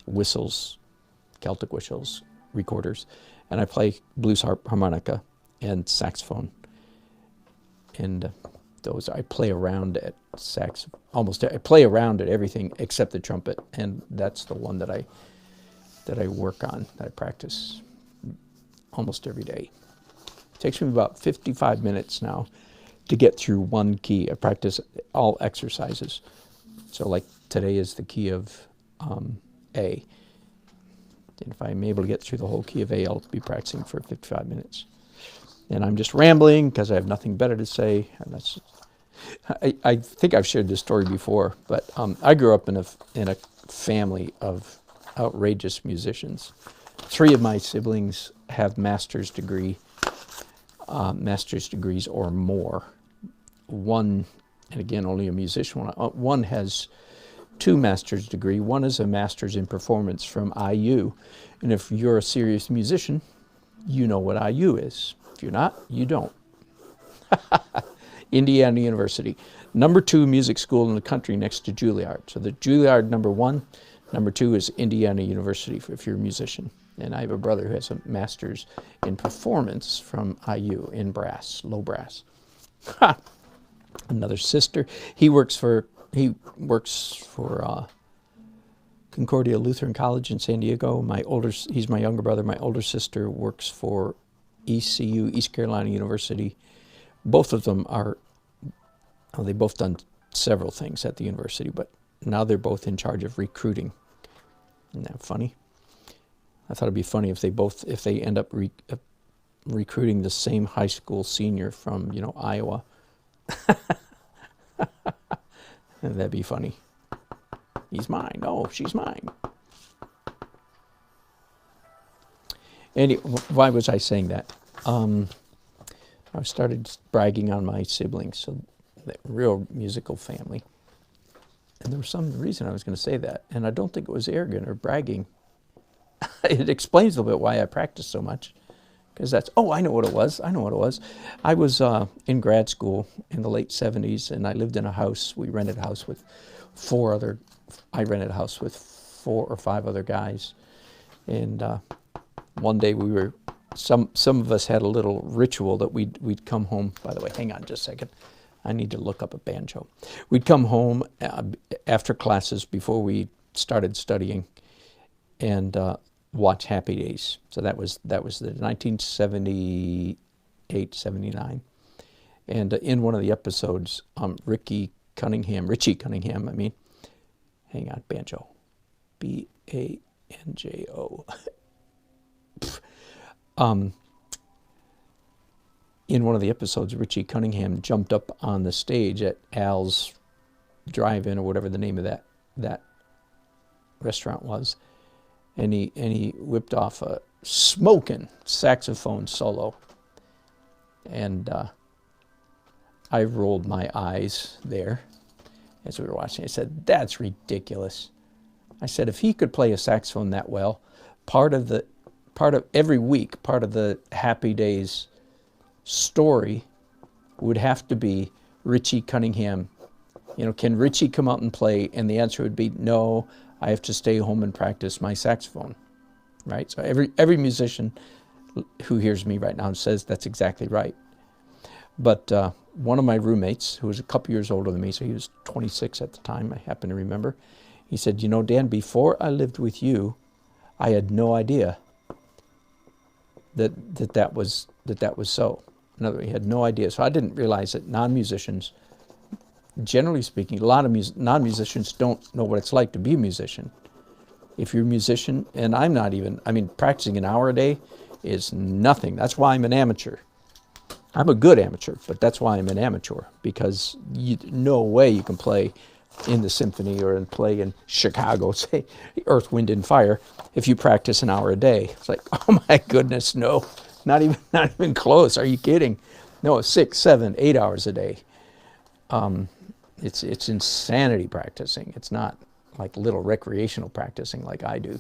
whistles, Celtic whistles, recorders, and I play blues harmonica and saxophone. And those I play around at I play around at everything except the trumpet, and that's the one that I work on, that I practice almost every day. It takes me about 55 minutes now to get through one key. I practice all exercises. So like today is the key of A. And if I'm able to get through the whole key of A, I'll be practicing for 55 minutes. And I'm just rambling because I have nothing better to say. And I think I've shared this story before, but I grew up in a family of outrageous musicians. 3 of my siblings have master's degrees or more. One, and again, only a musician. One has 2 master's degrees. One is a master's in performance from IU. And if you're a serious musician, you know what IU is. If you're not, you don't. Indiana University. Number 2 music school in the country next to Juilliard. So the Juilliard number 1, number 2 is Indiana University if you're a musician. And I have a brother who has a master's in performance from IU in brass, low brass. Ha! Another sister. He works for Concordia Lutheran College in San Diego. He's my younger brother. My older sister works for ECU, East Carolina University. Both of them they've both done several things at the university, but now they're both in charge of recruiting. Isn't that funny? I thought it'd be funny if they end up recruiting the same high school senior from, Iowa. That'd be funny. He's mine. Oh, she's mine. Why was I saying that? I started bragging on my siblings, so that real musical family. And there was some reason I was going to say that, and I don't think it was arrogant or bragging. It explains a little bit why I practice so much, because I know what it was. I was in grad school in the late 70s, and I lived in a house. We rented a house with 4 or 5 other guys. And one day some of us had a little ritual that we'd come home. By the way, hang on just a second. I need to look up a banjo. We'd come home after classes before we started studying and watch Happy Days. So that was the 1978, 79. And in one of the episodes, Richie Cunningham, hang on, banjo, B-A-N-J-O. In one of the episodes, Richie Cunningham jumped up on the stage at Al's Drive-In, or whatever the name of that restaurant was, and he whipped off a smoking saxophone solo, and I rolled my eyes there as we were watching. I said, "That's ridiculous." I said, if he could play a saxophone that well, part of every week, part of the Happy Days story would have to be Richie Cunningham. You know, can Richie come out and play? And the answer would be, no, I have to stay home and practice my saxophone, right? So every musician who hears me right now says that's exactly right. But one of my roommates, who was a couple years older than me, so he was 26 at the time, I happen to remember, he said, you know, Dan, before I lived with you, I had no idea that was so. In other words, he had no idea. So I didn't realize that non-musicians, generally speaking, a lot of non-musicians don't know what it's like to be a musician. If you're a musician, and I'm not even, I mean, practicing an hour a day is nothing. That's why I'm an amateur. I'm a good amateur, but that's why I'm an amateur, because no way you can play in the symphony or play in Chicago, say, Earth, Wind, and Fire, if you practice an hour a day. It's like, oh my goodness, no, not even close. Are you kidding? No, 6, 7, 8 hours a day. It's insanity practicing. It's not like little recreational practicing like I do.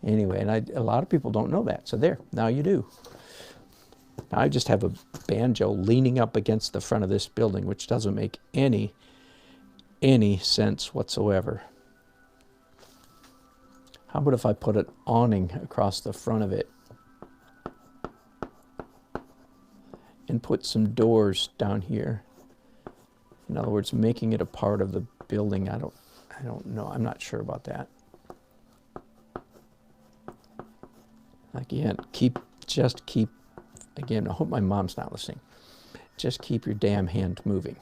Anyway, and a lot of people don't know that. So there, now you do. I just have a banjo leaning up against the front of this building, which doesn't make any sense whatsoever. How about if I put an awning across the front of it and put some doors down here? In other words, making it a part of the building. I don't know. I'm not sure about that. Again, again, I hope my mom's not listening. Just keep your damn hand moving.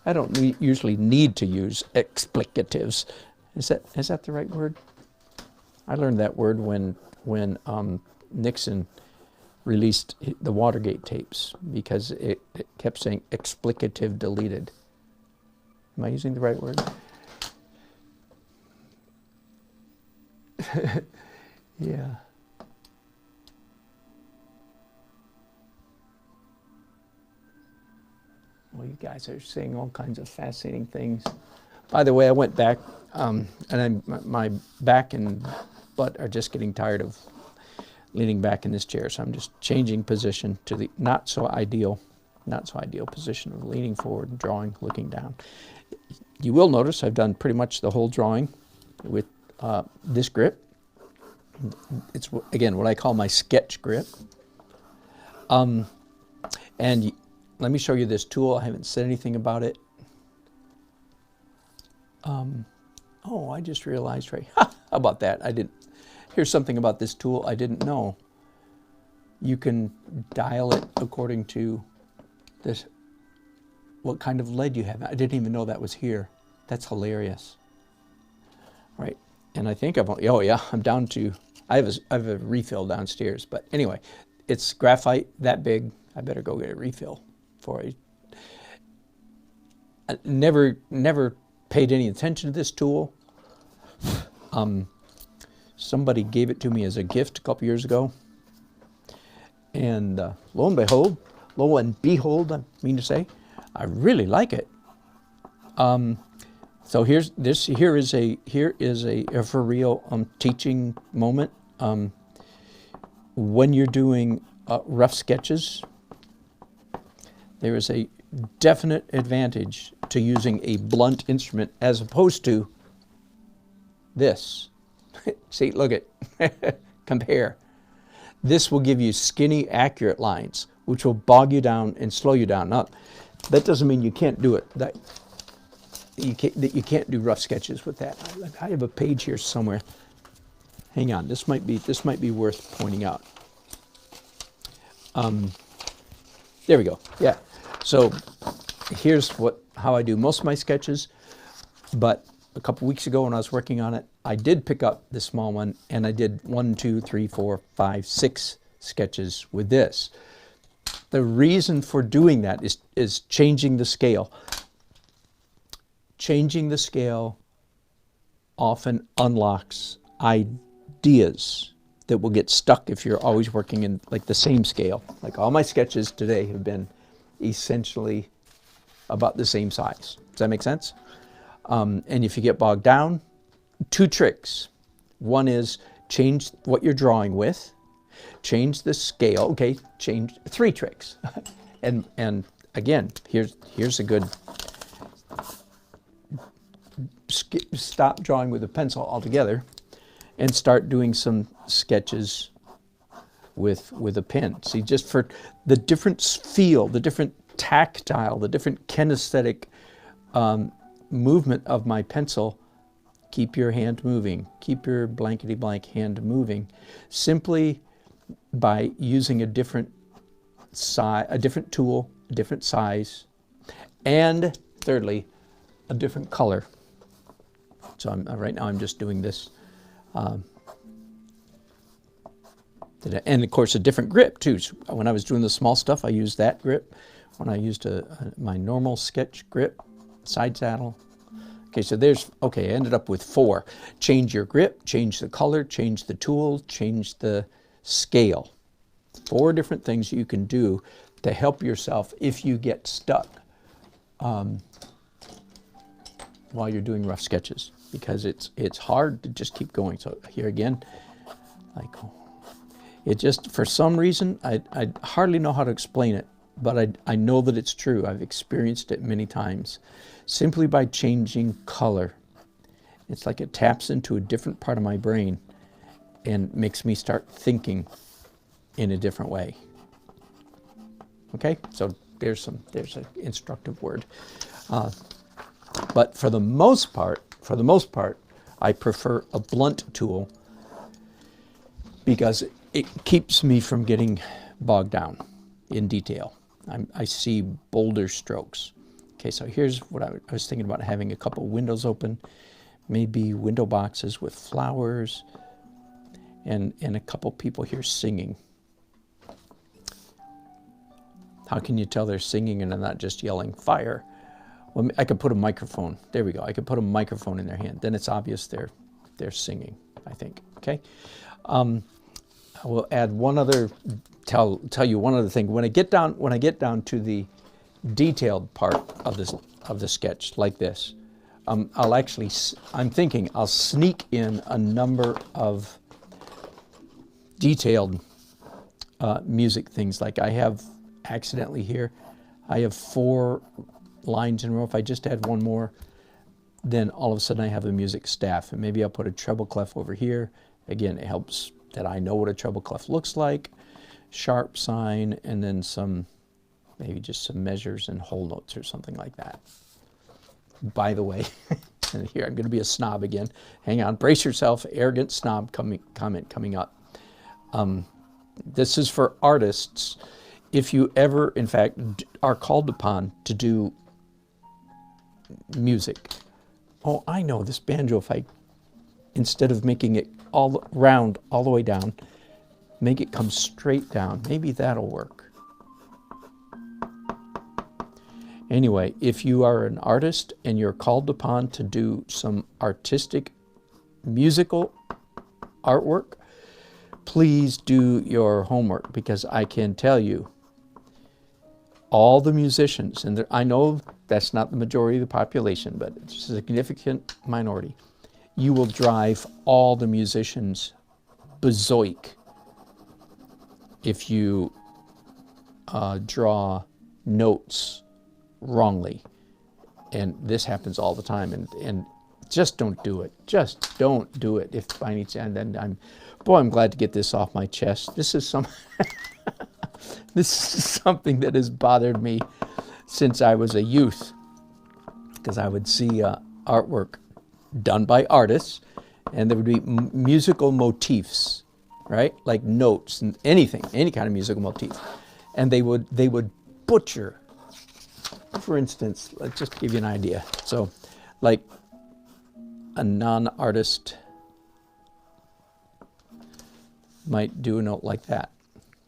I don't usually need to use explicatives. Is that the right word? I learned that word when Nixon released the Watergate tapes, because it kept saying explicative deleted. Am I using the right word? Yeah. Well, you guys are saying all kinds of fascinating things. By the way, I went back, and my back and butt are just getting tired of leaning back in this chair, so I'm just changing position to the not so ideal position of leaning forward and drawing, looking down. You will notice I've done pretty much the whole drawing with this grip. It's, again, what I call my sketch grip. And let me show you this tool. I haven't said anything about it. Oh, I just realized, right? How about that? Here's something about this tool I didn't know. You can dial it according to this, what kind of lead you have. I didn't even know that was here. That's hilarious. Right. And I think oh yeah, I'm down to, I have a refill downstairs. But anyway, it's graphite that big. I better go get a refill for it. I never paid any attention to this tool. Somebody gave it to me as a gift a couple years ago. And lo and behold, I mean to say, I really like it. So here is a for real teaching moment. When you're doing rough sketches, there is a definite advantage to using a blunt instrument as opposed to this. See, look at, compare. This will give you skinny, accurate lines, which will bog you down and slow you down. Now, that doesn't mean you can't do it. That you can't do rough sketches with that. I have a page here somewhere. Hang on, this might be worth pointing out. There we go. Yeah. So here's how I do most of my sketches, but a couple weeks ago when I was working on it, I did pick up the small one, and I did 1, 2, 3, 4, 5, 6 sketches with this. The reason for doing that is changing the scale. Changing the scale often unlocks ideas that will get stuck if you're always working in like the same scale. Like all my sketches today have been essentially about the same size. Does that make sense? And if you get bogged down, 2 tricks. One is change what you're drawing with, change the scale. Okay, change 3 tricks. and again, here's a good stop drawing with a pencil altogether and start doing some sketches with a pen. See, just for the different feel, the different tactile, the different kinesthetic movement of my pencil. Keep your hand moving. Keep your blankety blank hand moving, simply by using a different size, a different tool, a different size, and thirdly, a different color. So right now I'm just doing this. And of course a different grip too. So when I was doing the small stuff, I used that grip. When I used my normal sketch grip, side saddle. Okay, so I ended up with 4. Change your grip, change the color, change the tool, change the scale. 4 different things you can do to help yourself if you get stuck while you're doing rough sketches, because it's hard to just keep going. So here again, like, it just, for some reason, I hardly know how to explain it, but I know that it's true. I've experienced it many times. Simply by changing color, it's like it taps into a different part of my brain and makes me start thinking in a different way. Okay, so there's an instructive word. But for the most part, I prefer a blunt tool because it keeps me from getting bogged down in detail. I see bolder strokes. Okay, so here's what I was thinking about: having a couple windows open, maybe window boxes with flowers, and a couple people here singing. How can you tell they're singing and they're not just yelling fire? Well, I could put a microphone. There we go. I could put a microphone in their hand. Then it's obvious they're singing, I think. Okay. I will add one other. Tell you one other thing. When I get down to the detailed part of the sketch, like this, I'm thinking I'll sneak in a number of detailed music things. Like I have accidentally here, I have 4 lines in a row. If I just add one more, then all of a sudden I have a music staff, and maybe I'll put a treble clef over here. Again, it helps that I know what a treble clef looks like, sharp sign, and then maybe just some measures and whole notes or something like that. By the way, and here I'm going to be a snob again. Hang on, brace yourself. Arrogant snob comment coming up. This is for artists. If you ever, in fact, are called upon to do music. Oh, I know this banjo, if I, instead of making it all round, all the way down, make it come straight down. Maybe that'll work. Anyway, if you are an artist and you're called upon to do some artistic musical artwork, please do your homework, because I can tell you, all the musicians, and I know that's not the majority of the population, but it's a significant minority, you will drive all the musicians berserk if you draw notes wrongly. And this happens all the time, and just don't do it. Just don't do it. If by any chance, then I'm glad to get this off my chest. This is something that has bothered me since I was a youth, because I would see artwork done by artists, and there would be musical motifs, right? Like notes and anything, any kind of musical motif, and they would butcher. For instance, let's just give you an idea. So, like a non-artist might do a note like that.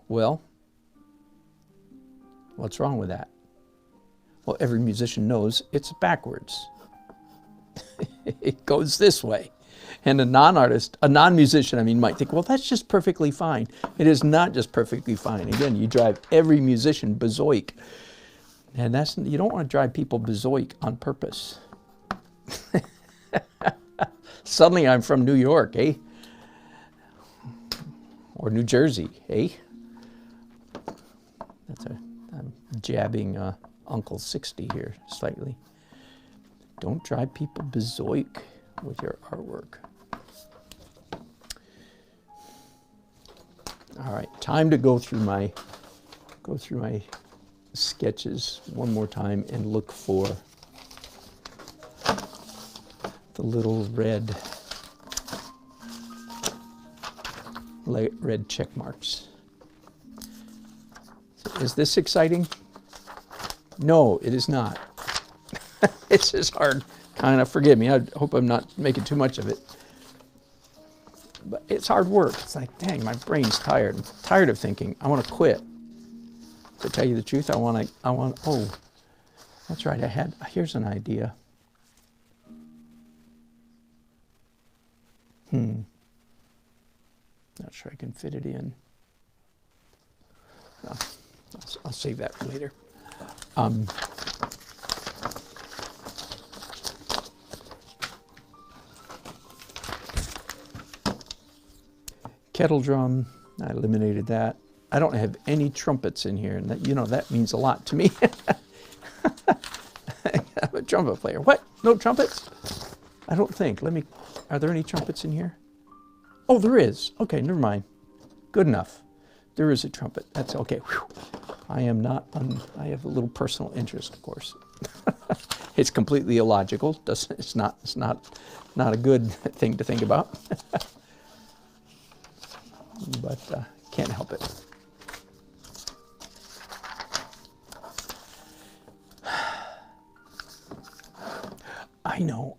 Well, what's wrong with that? Well, every musician knows it's backwards. It goes this way. And a non-artist, a non-musician, I mean, might think, well, that's just perfectly fine. It is not just perfectly fine. Again, you drive every musician berserk. And that's, you don't want to drive people berserk on purpose. Suddenly I'm from New York, eh? Or New Jersey, eh? I'm jabbing Uncle 60 here slightly. Don't drive people berserk with your artwork. All right, time to go through my sketches one more time and look for the little red check marks. Is this exciting? No, it is not. It's just hard. Kind of, forgive me. I hope I'm not making too much of it. But it's hard work. It's like, dang, my brain's tired. I'm tired of thinking. I want to quit. To tell you the truth, oh, that's right. Here's an idea. Not sure I can fit it in. No, I'll save that for later. Kettle drum, I eliminated that. I don't have any trumpets in here, and that, you know, that means a lot to me. I'm a trumpet player. What? No trumpets? I don't think. Are there any trumpets in here? Oh, there is. Okay, never mind. Good enough. There is a trumpet. That's okay. Whew. I am not, I have a little personal interest, of course. It's completely illogical. It's not a good thing to think about. But can't help it. I know.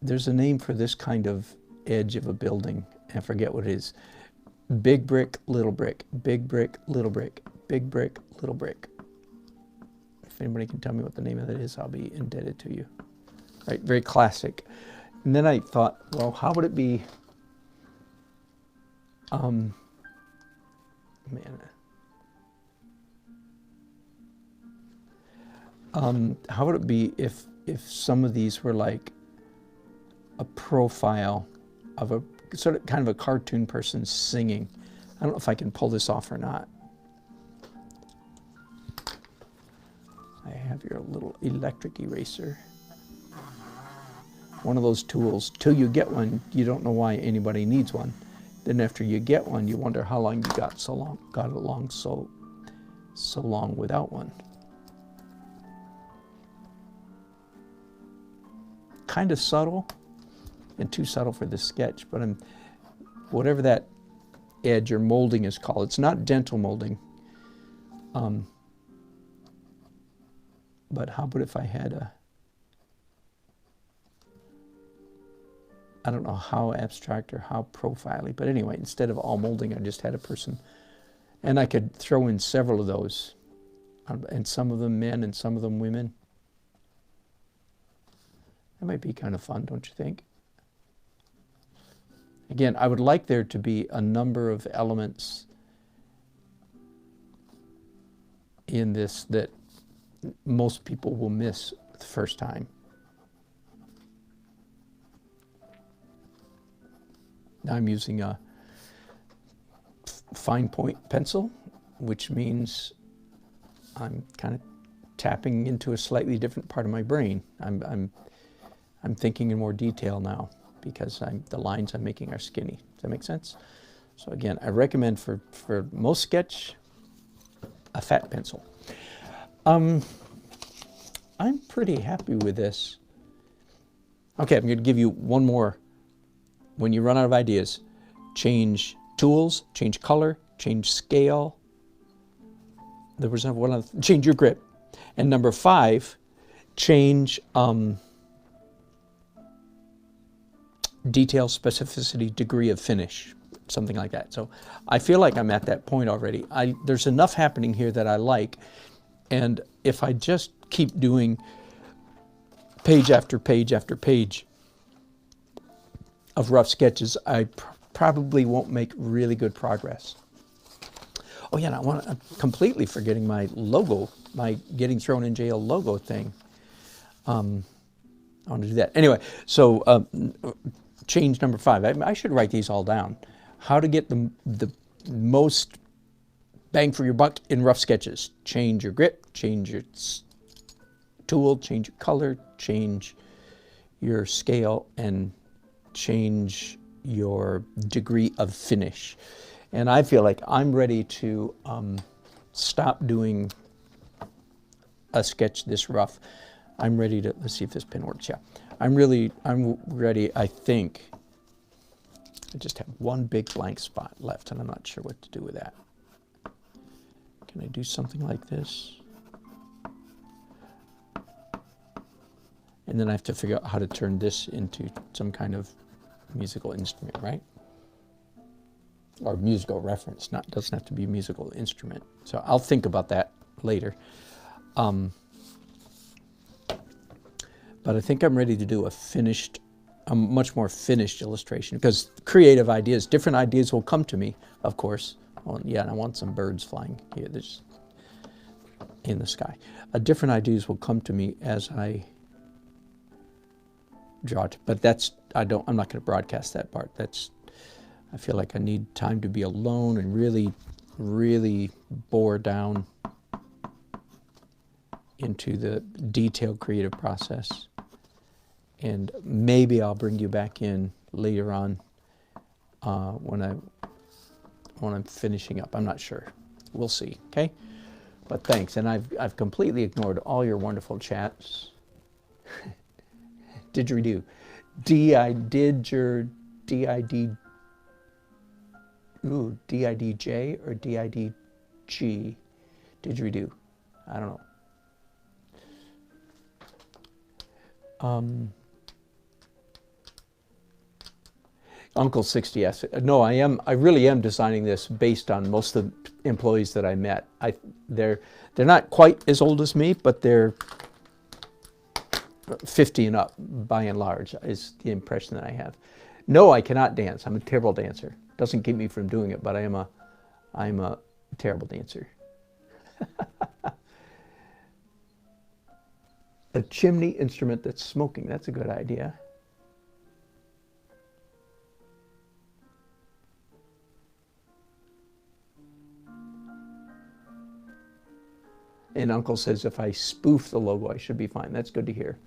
There's a name for this kind of edge of a building. I forget what it is. Big brick, little brick. Big brick, little brick. Big brick, little brick. If anybody can tell me what the name of that is, I'll be indebted to you. Right, very classic. And then I thought, well, how would it be? How would it be if some of these were like a profile of a sort of kind of a cartoon person singing? I don't know if I can pull this off or not. I have your little electric eraser. One of those tools. Till you get one, you don't know why anybody needs one. Then after you get one, you wonder how long you got along so long without one. Kind of subtle, and too subtle for this sketch, but whatever that edge or molding is called, it's not dental molding. But how about if I had I don't know how abstract or how profile-y, but anyway, instead of all molding, I just had a person. And I could throw in several of those, and some of them men and some of them women. That might be kind of fun, don't you think? Again, I would like there to be a number of elements in this that most people will miss the first time. Now I'm using a fine point pencil, which means I'm kind of tapping into a slightly different part of my brain. I'm thinking in more detail now because the lines I'm making are skinny. Does that make sense? So again, I recommend for most sketch, a fat pencil. I'm pretty happy with this. Okay, I'm going to give you one more. When you run out of ideas, change tools, change color, change scale. There was one other, change your grip. And number 5, change detail, specificity, degree of finish, something like that. So I feel like I'm at that point already. There's enough happening here that I like, and if I just keep doing page after page after page of rough sketches, I probably won't make really good progress. Oh yeah, and I'm completely forgetting my logo, my getting thrown in jail logo thing. I want to do that. Anyway, so change number 5. I should write these all down. How to get the most bang for your buck in rough sketches. Change your grip, change your tool, change your color, change your scale, and change your degree of finish. And I feel like I'm ready to stop doing a sketch this rough. I'm ready to, let's see if this pen works, yeah. I'm ready, I think. I just have one big blank spot left, and I'm not sure what to do with that. Can I do something like this? And then I have to figure out how to turn this into some kind of musical instrument, right? Or musical reference, doesn't have to be a musical instrument. So I'll think about that later. But I think I'm ready to do a much more finished illustration, because creative ideas, different ideas will come to me, of course. Oh, yeah, and I want some birds flying here in the sky. Different ideas will come to me as I draw it, but I'm not going to broadcast that part. I feel like I need time to be alone and really, really bore down into the detailed creative process. And maybe I'll bring you back in later on when I'm finishing up. I'm not sure. We'll see. Okay. But thanks. And I've completely ignored all your wonderful chats. Didgeridoo. D-I-D-J or D-I-D-G? Didgeridoo. I don't know. Uncle 60, yes. No, I really am designing this based on most of the employees that I met. They're not quite as old as me, but they're 50 and up, by and large, is the impression that I have. No, I cannot dance. I'm a terrible dancer. Doesn't keep me from doing it, but I'm a terrible dancer. A chimney instrument that's smoking. That's a good idea. And Uncle says if I spoof the logo, I should be fine. That's good to hear.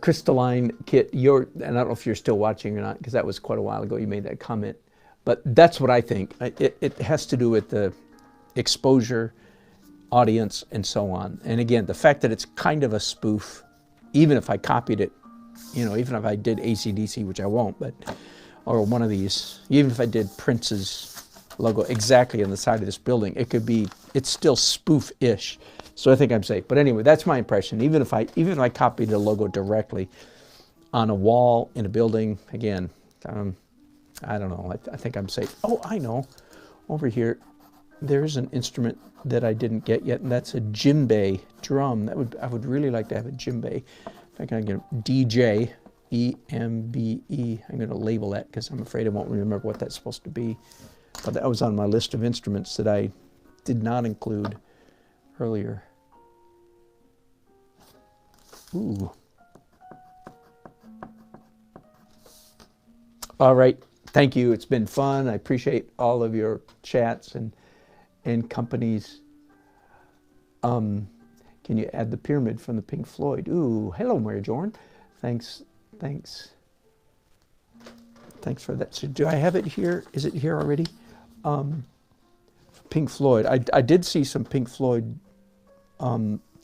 Crystalline Kit, and I don't know if you're still watching or not, because that was quite a while ago you made that comment, but that's what I think. It has to do with the exposure, audience, and so on. And again, the fact that it's kind of a spoof, even if I copied it, even if I did AC/DC, which I won't, or one of these, even if I did Prince's logo exactly on the side of this building, it's still spoof-ish. So I think I'm safe. But anyway, that's my impression. Even if I copied the logo directly on a wall in a building, again, I don't know. I think I'm safe. Oh, I know. Over here, there's an instrument that I didn't get yet, and that's a djembe drum. I would really like to have a djembe. In fact, I'm going to DJ, E-M-B-E. I'm going to label that because I'm afraid I won't remember what that's supposed to be. But that was on my list of instruments that I did not include earlier. Ooh. All right. Thank you. It's been fun. I appreciate all of your chats and companies. Can you add the pyramid from the Pink Floyd? Ooh, hello, Mary Jorn. Thanks for that. So do I have it here? Is it here already? Pink Floyd. I did see some Pink Floyd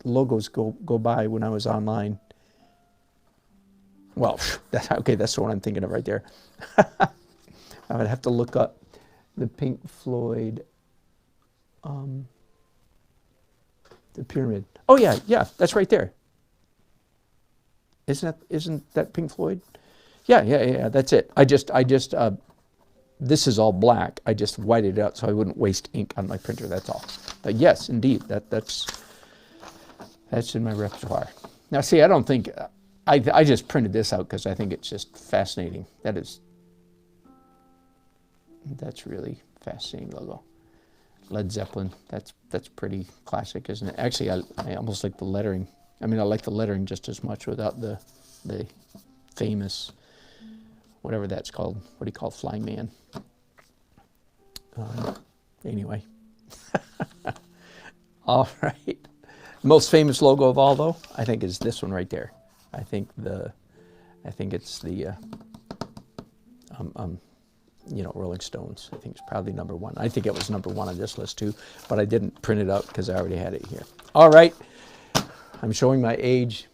logos go by when I was online. Well, okay, that's the one I'm thinking of right there. I would have to look up the Pink Floyd, the pyramid. Oh yeah, that's right there. Isn't that Pink Floyd? Yeah, that's it. This is all black. I just whited it out so I wouldn't waste ink on my printer, that's all. But yes, indeed, that's in my repertoire. Now see, I don't think, I just printed this out because I think it's just fascinating. That's really fascinating logo. Led Zeppelin, that's pretty classic, isn't it? Actually, I almost like the lettering. I mean, I like the lettering just as much without the famous, whatever that's called. What do you call it? Flying Man? Anyway. All right. Most famous logo of all, though, I think is this one right there. I think it's the Rolling Stones. I think it's probably number one. I think it was number one on this list too, but I didn't print it out because I already had it here. All right, I'm showing my age.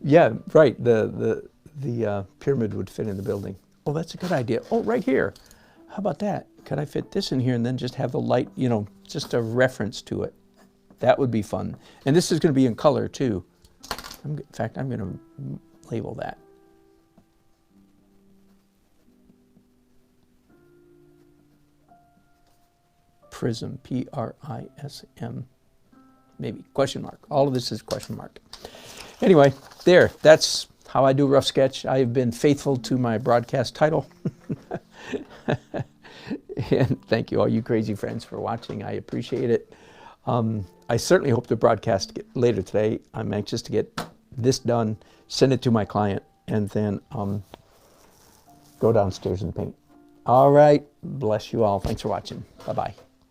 Yeah, right. The pyramid would fit in the building. Oh, that's a good idea. Oh, right here. How about that? Could I fit this in here and then just have the light, just a reference to it? That would be fun. And this is going to be in color too. In fact, I'm going to label that. Prism, P-R-I-S-M, maybe, question mark. All of this is question mark. Anyway, that's how I do rough sketch. I have been faithful to my broadcast title. And thank you all you crazy friends for watching. I appreciate it. I certainly hope the broadcast later today. I'm anxious to get this done, send it to my client, and then go downstairs and paint. All right, bless you all. Thanks for watching. Bye-bye.